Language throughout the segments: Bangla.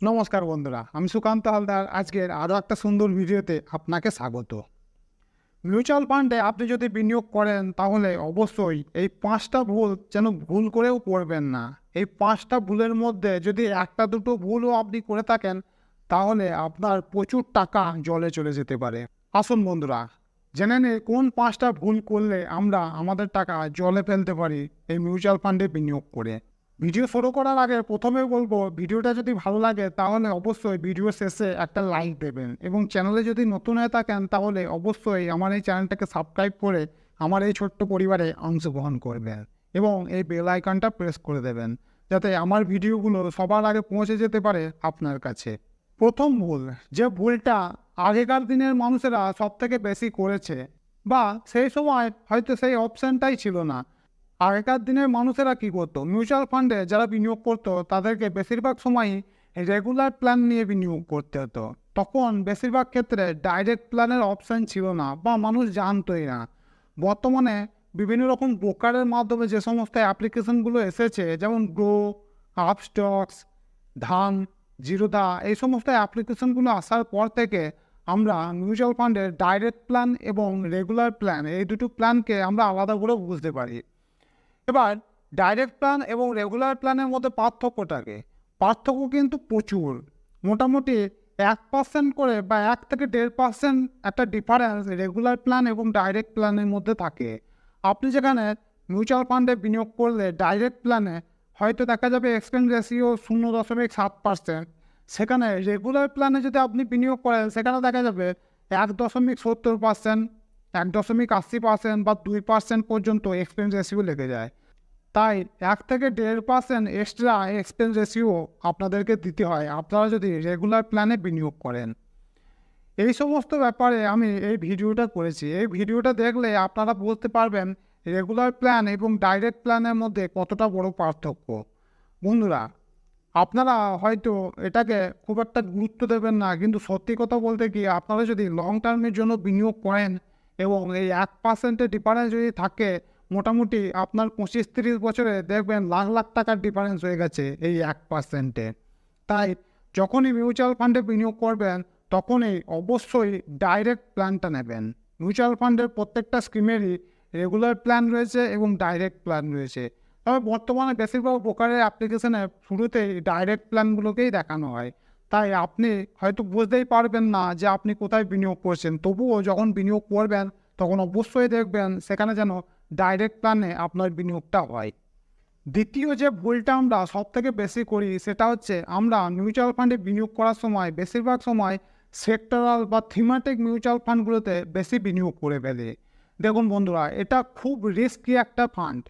নমস্কার বন্ধুরা, আমি সুকান্ত হালদার। আজকের আরও একটা সুন্দর ভিডিওতে আপনাকে স্বাগত। মিউচুয়াল ফান্ডে আপনি যদি বিনিয়োগ করেন তাহলে অবশ্যই এই 5টা ভুল যেন ভুল করেও করবেন না। এই 5টা ভুলের মধ্যে যদি একটা দুটো ভুলও আপনি করে থাকেন তাহলে আপনার প্রচুর টাকা জলে চলে যেতে পারে। আসুন বন্ধুরা, জেনে নিই কোন 5টা ভুল করলে আমরা আমাদের টাকা জলে ফেলতে পারি এই মিউচুয়াল ফান্ডে বিনিয়োগ করে। ভিডিও শুরু করার আগে প্রথমে বলবো, ভিডিওটা যদি ভালো লাগে তাহলে অবশ্যই ভিডিও শেষে একটা লাইক দেবেন এবং চ্যানেলে যদি নতুন হয়ে থাকেন তাহলে অবশ্যই আমার এই চ্যানেলটাকে সাবস্ক্রাইব করে আমার এই ছোট্ট পরিবারে অংশগ্রহণ করবেন এবং এই বেল আইকনটা প্রেস করে দেবেন যাতে আমার ভিডিওগুলো সবার আগে পৌঁছে যেতে পারে আপনার কাছে। প্রথম ভুল, যে ভুলটা আগেকার দিনের মানুষেরা সবথেকে বেশি করেছে, বা সেই সময় হয়তো সেই অপশানটাই ছিল না। আগেকার দিনের মানুষেরা কী করতো, মিউচুয়াল ফান্ডে যারা বিনিয়োগ করতো তাদেরকে বেশিরভাগ সময়ই রেগুলার প্ল্যান নিয়ে বিনিয়োগ করতে হতো। তখন বেশিরভাগ ক্ষেত্রে ডাইরেক্ট প্ল্যানের অপশান ছিল না বা মানুষ জানতোই না। বর্তমানে বিভিন্ন রকম ব্রোকারের মাধ্যমে যে সমস্ত অ্যাপ্লিকেশনগুলো এসেছে, যেমন গ্রো, আপস্টক্স, ধান, জিরোধা, এই সমস্ত অ্যাপ্লিকেশনগুলো আসার পর থেকে আমরা মিউচুয়াল ফান্ডের ডাইরেক্ট প্ল্যান এবং রেগুলার প্ল্যান, এই দুটো প্ল্যানকে আমরা আলাদা করে বুঝতে পারি। এবার ডাইরেক্ট প্ল্যান এবং রেগুলার প্ল্যানের মধ্যে পার্থক্য কিন্তু প্রচুর। মোটামুটি 1% করে বা 1 থেকে 1.5% একটা ডিফারেন্স রেগুলার প্ল্যান এবং ডাইরেক্ট প্ল্যানের মধ্যে থাকে। আপনি যেখানে মিউচুয়াল ফান্ডে বিনিয়োগ করলে ডাইরেক্ট প্ল্যানে হয়তো দেখা যাবে এক্সপেন্স রেশিও 0.7%, সেখানে রেগুলার প্ল্যানে যদি আপনি বিনিয়োগ করেন সেখানে দেখা যাবে 1.70%, 1.80% বা 2% পর্যন্ত এক্সপেন্স রেশিও লেগে যায়। তাই 1 থেকে 1.5% এক্সট্রা এক্সপেন্স রেশিও আপনাদেরকে দিতে হয় আপনারা যদি রেগুলার প্ল্যানে বিনিয়োগ করেন। এই সমস্ত ব্যাপারে আমি এই ভিডিওটা করেছি। এই ভিডিওটা দেখলে আপনারা বুঝতে পারবেন রেগুলার প্ল্যান এবং ডাইরেক্ট প্ল্যানের মধ্যে কতটা বড় পার্থক্য। বন্ধুরা, আপনারা হয়তো এটাকে খুব একটা গুরুত্ব দেবেন না, কিন্তু সত্যি কথা বলতে কি, আপনারা যদি লং টার্মের জন্য বিনিয়োগ করেন এবং এই 1%-এর ডিফারেন্স যদি থাকে, মোটামুটি আপনার 25-30 বছরে দেখবেন লাখ লাখ টাকার ডিফারেন্স হয়ে গেছে এই 1%-এ। তাই যখনই মিউচুয়াল ফান্ডে বিনিয়োগ করবেন তখনই অবশ্যই ডাইরেক্ট প্ল্যানটা নেবেন। মিউচুয়াল ফান্ডের প্রত্যেকটা স্কিমেরই রেগুলার প্ল্যান রয়েছে এবং ডাইরেক্ট প্ল্যান রয়েছে। তবে বর্তমানে বেশিরভাগ ব্রোকারের অ্যাপ্লিকেশনে শুরুতেই ডাইরেক্ট প্ল্যানগুলোকেই দেখানো হয়। তাই আপনি হয়তো বুঝতেই পারবেন না যে আপনি কোথায় বিনিয়োগ করছেন। তবুও যখন বিনিয়োগ করবেন তখন অবশ্যই দেখবেন সেখানে যেন ডাইরেক্ট প্ল্যানে আপনার বিনিয়োগটা হয়। দ্বিতীয় যে ভুলটা আমরা সবথেকে বেশি করি সেটা হচ্ছে আমরা মিউচুয়াল ফান্ডে বিনিয়োগ করার সময় বেশিরভাগ সময় সেক্টরাল বা থিমেটিক মিউচুয়াল ফান্ডগুলোতে বেশি বিনিয়োগ করে ফেলি। দেখুন বন্ধুরা, এটা খুব রিস্কি একটা ফান্ড।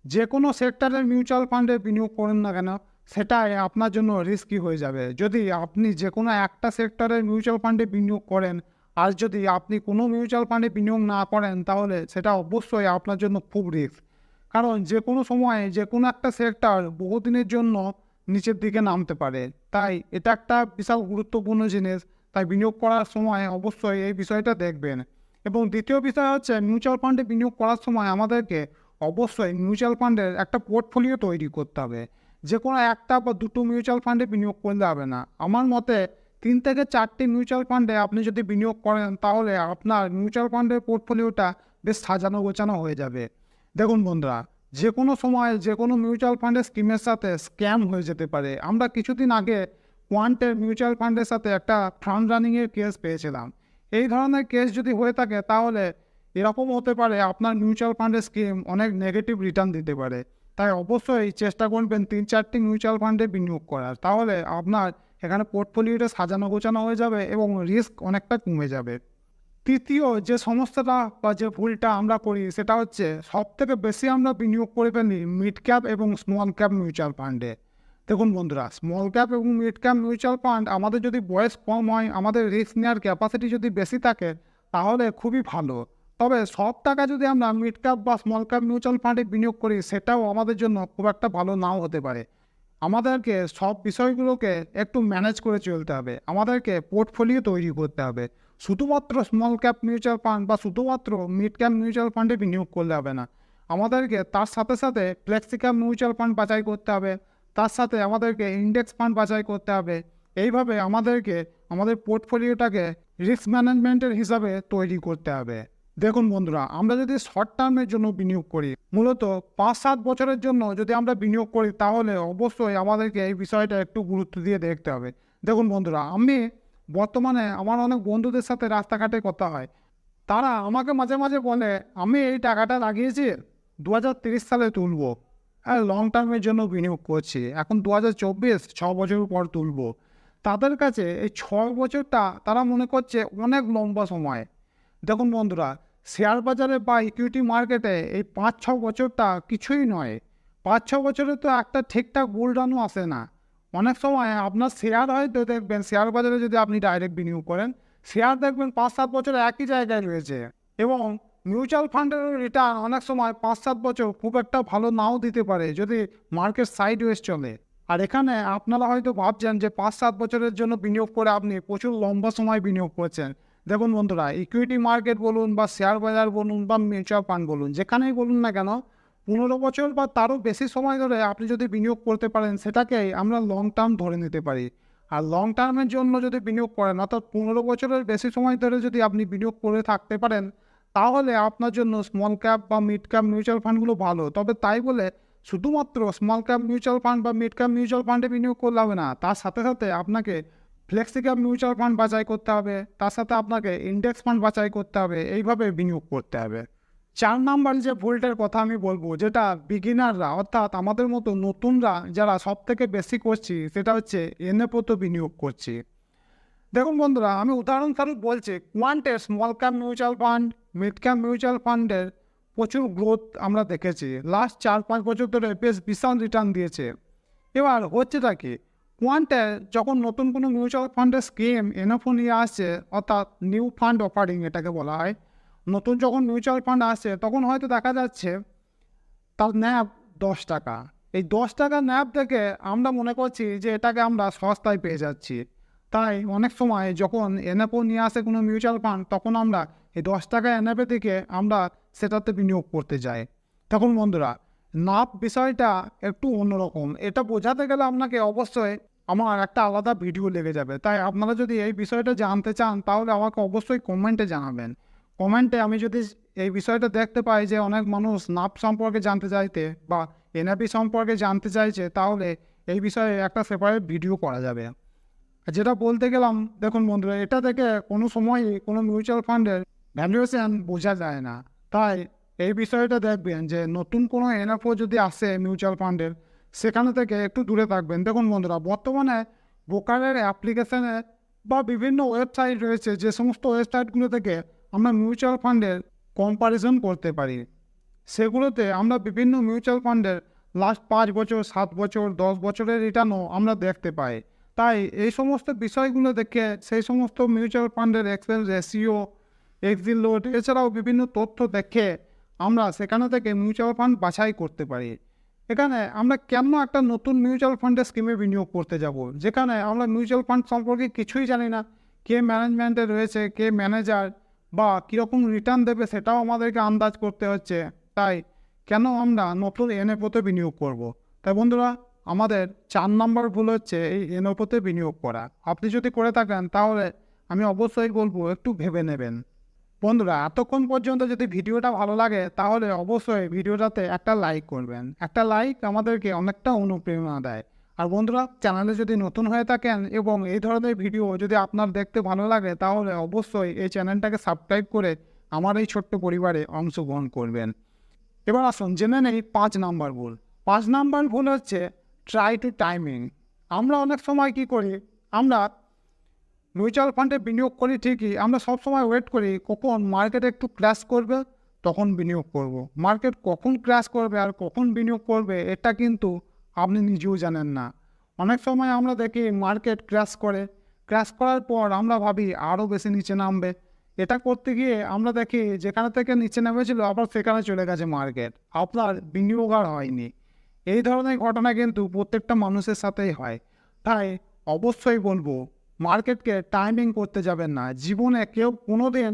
যে কোনো সেক্টরের মিউচুয়াল ফান্ডে বিনিয়োগ করেন না কেন, সেটাই আপনার জন্য রিস্কি হয়ে যাবে। যদি আপনি যে কোনো একটা সেক্টরের মিউচুয়াল ফান্ডে বিনিয়োগ করেন আর যদি আপনি কোনো মিউচুয়াল ফান্ডে বিনিয়োগ না করেন তাহলে সেটা অবশ্যই আপনার জন্য খুব রিস্ক। কারণ যে কোনো সময়ে যে কোনো একটা সেক্টর বহুদিনের জন্য নিচের দিকে নামতে পারে। তাই এটা একটা বিশাল গুরুত্বপূর্ণ জিনিস। তাই বিনিয়োগ করার সময় অবশ্যই এই বিষয়টা দেখবেন। এবং দ্বিতীয় বিষয় হচ্ছে, মিউচুয়াল ফান্ডে বিনিয়োগ করার সময় আমাদেরকে অবশ্যই মিউচুয়াল ফান্ডের একটা পোর্টফোলিও তৈরি করতে হবে। যে কোনো একটা বা দুটো মিউচুয়াল ফান্ডে বিনিয়োগ করলে হবে না। আমার মতে 3 থেকে 4টি মিউচুয়াল ফান্ডে আপনি যদি বিনিয়োগ করেন তাহলে আপনার মিউচুয়াল ফান্ডের পোর্টফোলিওটা বেশ সাজানো গোছানো হয়ে যাবে। দেখুন বন্ধুরা, যে কোনো সময় যে কোনো মিউচুয়াল ফান্ডের স্কিমের সাথে স্ক্যাম হয়ে যেতে পারে। আমরা কিছুদিন আগে কোয়ান্টের মিউচুয়াল ফান্ডের সাথে একটা ফান্ড রানিংয়ের কেস পেয়েছিলাম। এই ধরনের কেস যদি হয়ে থাকে তাহলে এরকম হতে পারে আপনার মিউচুয়াল ফান্ডের স্কিম অনেক নেগেটিভ রিটার্ন দিতে পারে। তাই অবশ্যই চেষ্টা করবেন 3-4টি মিউচুয়াল ফান্ডে বিনিয়োগ করার। তাহলে আপনার এখানে পোর্টফোলিওটা সাজানো গোছানো হয়ে যাবে এবং রিস্ক অনেকটা কমে যাবে। তৃতীয় যে সমস্যাটা বা যে ভুলটা আমরা করি সেটা হচ্ছে, সবথেকে বেশি আমরা বিনিয়োগ করে ফেলি মিড ক্যাপ এবং স্মল ক্যাপ মিউচুয়াল ফান্ডে। দেখুন বন্ধুরা, স্মল ক্যাপ এবং মিড ক্যাপ মিউচুয়াল ফান্ড আমাদের যদি বয়স কম হয়, আমাদের রিস্ক নেওয়ার ক্যাপাসিটি যদি বেশি থাকে তাহলে খুবই ভালো। তবে সব টাকা যদি আমরা মিড ক্যাপ বা স্মল ক্যাপ মিউচুয়াল ফান্ডে বিনিয়োগ করি সেটাও আমাদের জন্য খুব একটা ভালো নাও হতে পারে। আমাদেরকে সব বিষয়গুলোকে একটু ম্যানেজ করে চলতে হবে। আমাদেরকে পোর্টফোলিও তৈরি করতে হবে। শুধুমাত্র স্মল ক্যাপ মিউচুয়াল ফান্ড বা শুধুমাত্র মিড ক্যাপ মিউচুয়াল ফান্ডে বিনিয়োগ করলে হবে না। আমাদেরকে তার সাথে সাথে ফ্লেক্সি ক্যাপ মিউচুয়াল ফান্ড বাছাই করতে হবে। তার সাথে আমাদেরকে ইন্ডেক্স ফান্ড বাছাই করতে হবে। এইভাবে আমাদেরকে আমাদের পোর্টফোলিওটাকে রিস্ক ম্যানেজমেন্টের হিসাবে তৈরি করতে হবে। দেখুন বন্ধুরা, আমরা যদি শর্ট টার্মের জন্য বিনিয়োগ করি, মূলত 5-7 বছরের জন্য যদি আমরা বিনিয়োগ করি, তাহলে অবশ্যই আমাদেরকে এই বিষয়টা একটু গুরুত্ব দিয়ে দেখতে হবে। দেখুন বন্ধুরা, আমি বর্তমানে আমার অনেক বন্ধুদের সাথে রাস্তাঘাটে কথা হয়, তারা আমাকে মাঝে মাঝে বলে আমি এই টাকাটা লাগিয়েছি 2030 সালে তুলবো, আর লং টার্মের জন্য বিনিয়োগ করছি, এখন 2024, 6 বছর পর তুলবো। তাদের কাছে এই 6 বছরটা তারা মনে করছে অনেক লম্বা সময়। দেখুন বন্ধুরা, শেয়ার বাজারে বা ইকুইটি মার্কেটে এই 5-6 বছরটা কিছুই নয়। 5-6 বছরে তো একটা ঠিকঠাক বুলরানও আসে না। অনেক সময় আপনার শেয়ার হয়তো দেখবেন, শেয়ার বাজারে যদি আপনি ডাইরেক্ট বিনিয়োগ করেন, শেয়ার দেখবেন 5-7 বছরে একই জায়গায় রয়েছে, এবং মিউচুয়াল ফান্ডের রিটার্ন অনেক সময় 5-7 বছর খুব একটা ভালো নাও দিতে পারে যদি মার্কেট সাইডওয়েজ চলে। আর এখানে আপনারা হয়তো ভাবছেন যে 5-7 বছরের জন্য বিনিয়োগ করে আপনি প্রচুর লম্বা সময় বিনিয়োগ করছেন। দেখুন বন্ধুরা, ইকুইটি মার্কেট বলুন বা শেয়ার বাজার বলুন বা মিউচুয়াল ফান্ড বলুন, যেখানেই বলুন না কেন, 15 বছর বা তারও বেশি সময় ধরে আপনি যদি বিনিয়োগ করতে পারেন, সেটাকেই আমরা লং টার্ম ধরে নিতে পারি। আর লং টার্মের জন্য যদি বিনিয়োগ করেন, অর্থাৎ 15 বছরের বেশি সময় ধরে যদি আপনি বিনিয়োগ করে থাকতে পারেন, তাহলে আপনার জন্য স্মল ক্যাপ বা মিড ক্যাপ মিউচুয়াল ফান্ডগুলো ভালো। তবে তাই বলে শুধুমাত্র স্মল ক্যাপ মিউচুয়াল ফান্ড বা মিড ক্যাপ মিউচুয়াল ফান্ডে বিনিয়োগ করলে হবে না, তার সাথে সাথে আপনাকে ফ্লেক্সি ক্যাপ মিউচুয়াল ফান্ড বাছাই করতে হবে, তার সাথে আপনাকে ইন্ডেক্স ফান্ড বাছাই করতে হবে, এইভাবে বিনিয়োগ করতে হবে। 4 নাম্বার যে ভুলটার কথা আমি বলবো, যেটা বিগিনাররা অর্থাৎ আমাদের মতো নতুনরা যারা সব থেকে বেশি করছি, সেটা হচ্ছে এনএফওতে বিনিয়োগ করছি। দেখুন বন্ধুরা, আমি উদাহরণস্বরূপ বলছি, কোয়ান্টের small cap mutual fund, mid cap mutual ফান্ডের প্রচুর গ্রোথ আমরা দেখেছি। লাস্ট 4-5 বছর ধরে বেশ বিশাল রিটার্ন দিয়েছে। এবার হচ্ছেটা কি, কোয়ান্টে যখন নতুন কোনো মিউচুয়াল ফান্ডের স্কিম এনএফও নিয়ে আসছে, অর্থাৎ নিউ ফান্ড অফারিং এটাকে বলা হয়, নতুন যখন মিউচুয়াল ফান্ড আসছে, তখন হয়তো দেখা যাচ্ছে তার ন্যাব 10 টাকা। এই 10 টাকার ন্যাব থেকে আমরা মনে করছি যে এটাকে আমরা সস্তায় পেয়ে যাচ্ছি। তাই অনেক সময় যখন এনএফও নিয়ে আসে কোনো মিউচুয়াল ফান্ড, তখন আমরা এই 10 টাকা এনএফএ থেকে আমরা সেটাতে বিনিয়োগ করতে যাই। তখন বন্ধুরা, নাপ বিষয়টা একটু অন্যরকম। এটা বোঝাতে গেলে আপনাকে অবশ্যই আমার একটা আলাদা ভিডিও লেগে যাবে। তাই আপনারা যদি এই বিষয়টা জানতে চান, তাহলে আমাকে অবশ্যই কমেন্টে জানাবেন। কমেন্টে আমি যদি এই বিষয়টা দেখতে পাই যে অনেক মানুষ নাপ সম্পর্কে জানতে চাইতে বা এনএফি সম্পর্কে জানতে চাইছে, তাহলে এই বিষয়ে একটা সেপারেট ভিডিও করা যাবে। যেটা বলতে গেলাম, দেখুন বন্ধুরা, এটা থেকে কোনো সময়ই কোনো মিউচুয়াল ফান্ডের ভ্যালুয়েশন বোঝা যায় না। তাই এই বিষয়টা দেখবেন যে নতুন কোনো এনএফও যদি আসে মিউচুয়াল ফান্ডের, সেখানে থেকে একটু দূরে থাকবেন। দেখুন বন্ধুরা, বর্তমানে ব্রোকারের অ্যাপ্লিকেশানে বা বিভিন্ন ওয়েবসাইট রয়েছে, যে সমস্ত ওয়েবসাইটগুলো থেকে আমরা মিউচুয়াল ফান্ডের কম্পারিজন করতে পারি। সেগুলোতে আমরা বিভিন্ন মিউচুয়াল ফান্ডের লাস্ট 5 বছর, 7 বছর, 10 বছরের রিটার্নও আমরা দেখতে পাই। তাই এই সমস্ত বিষয়গুলো দেখে সেই সমস্ত মিউচুয়াল ফান্ডের এক্সপেন্স রেশিও, এক্সিট লোড, এছাড়াও বিভিন্ন তথ্য দেখে আমরা সেখানে থেকে মিউচুয়াল ফান্ড বাছাই করতে পারি। এখানে আমরা কেন একটা নতুন মিউচুয়াল ফান্ডের স্কিমে বিনিয়োগ করতে যাব, যেখানে আমরা মিউচুয়াল ফান্ড সম্পর্কে কিছুই জানি না, কে ম্যানেজমেন্টে রয়েছে, কে ম্যানেজার বা কীরকম রিটার্ন দেবে সেটাও আমাদেরকে আন্দাজ করতে হচ্ছে। তাই কেন আমরা নতুন এনএফওতে বিনিয়োগ করব? তাই বন্ধুরা, আমাদের 4 নম্বর ভুল হচ্ছে এই এনএফওতে বিনিয়োগ করা। আপনি যদি করে থাকেন, তাহলে আমি অবশ্যই বলবো একটু ভেবে নেবেন। বন্ধুরা, এতক্ষণ পর্যন্ত যদি ভিডিওটা ভালো লাগে, তাহলে অবশ্যই ভিডিওটাতে একটা লাইক করবেন। একটা লাইক আমাদেরকে অনেকটা অনুপ্রেরণা দেয়। আর বন্ধুরা, চ্যানেলে যদি নতুন হয়ে থাকেন এবং এই ধরনের ভিডিও যদি আপনার দেখতে ভালো লাগে, তাহলে অবশ্যই এই চ্যানেলটাকে সাবস্ক্রাইব করে আমার এই ছোট্ট পরিবারে অংশগ্রহণ করবেন। এবার আসুন জেনে নেই 5 নাম্বার ভুল। 5 নাম্বার ভুল হচ্ছে ট্রাই টু টাইমিং। আমরা অনেক সময় কি করি, আমরা মিউচুয়াল ফান্ডে বিনিয়োগ করি ঠিকই, আমরা সবসময় ওয়েট করি কখন মার্কেট একটু ক্র্যাশ করবে, তখন বিনিয়োগ করব। মার্কেট কখন ক্র্যাশ করবে আর কখন বিনিয়োগ করবে, এটা কিন্তু আপনি নিজেও জানেন না। অনেক সময় আমরা দেখি মার্কেট ক্র্যাশ করে, ক্র্যাশ করার পর আমরা ভাবি আরও বেশি নিচে নামবে। এটা করতে গিয়ে আমরা দেখি যেখানে থেকে নিচে নেমেছিল আবার সেখানে চলে গেছে মার্কেট, আপনার বিনিয়োগ আর হয়নি। এই ধরনের ঘটনা কিন্তু প্রত্যেকটা মানুষের সাথেই হয়। তাই অবশ্যই বলবো, মার্কেটকে টাইমিং করতে যাবেন না। জীবনে কেউ কোনো দিন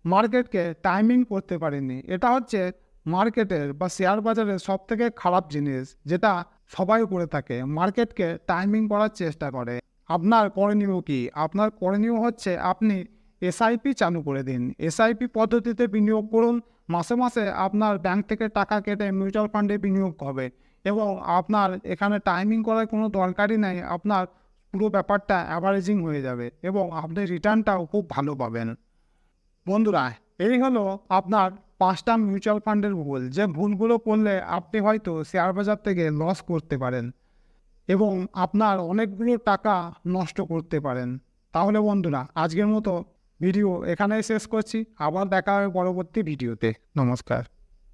মার্কেটকে টাইমিং করতে পারেনি। এটা হচ্ছে মার্কেটের বা শেয়ার বাজারের সবথেকে খারাপ জিনিস, যেটা সবাই করে থাকে, মার্কেটকে টাইমিং করার চেষ্টা করে। আপনার করণীয় কি? আপনার করণীয় হচ্ছে আপনি এসআইপি চালু করে দিন। এসআইপি পদ্ধতিতে বিনিয়োগ করুন। মাসে মাসে আপনার ব্যাংক থেকে টাকা কেটে মিউচুয়াল ফান্ডে বিনিয়োগ হবে এবং আপনার এখানে টাইমিং করার কোনো দরকারই নাই। আপনার পুরো ব্যাপারটা অ্যাভারেজিং হয়ে যাবে এবং আপনি রিটার্নটাও খুব ভালো পাবেন। বন্ধুরা, এই হলো আপনার 5টা মিউচুয়াল ফান্ডের ভুল, যে ভুলগুলো করলে আপনি হয়তো শেয়ার বাজার থেকে লস করতে পারেন এবং আপনার অনেকগুলো টাকা নষ্ট করতে পারেন। তাহলে বন্ধুরা, আজকের মতো ভিডিও এখানেই শেষ করছি। আবার দেখা হবে পরবর্তী ভিডিওতে। নমস্কার।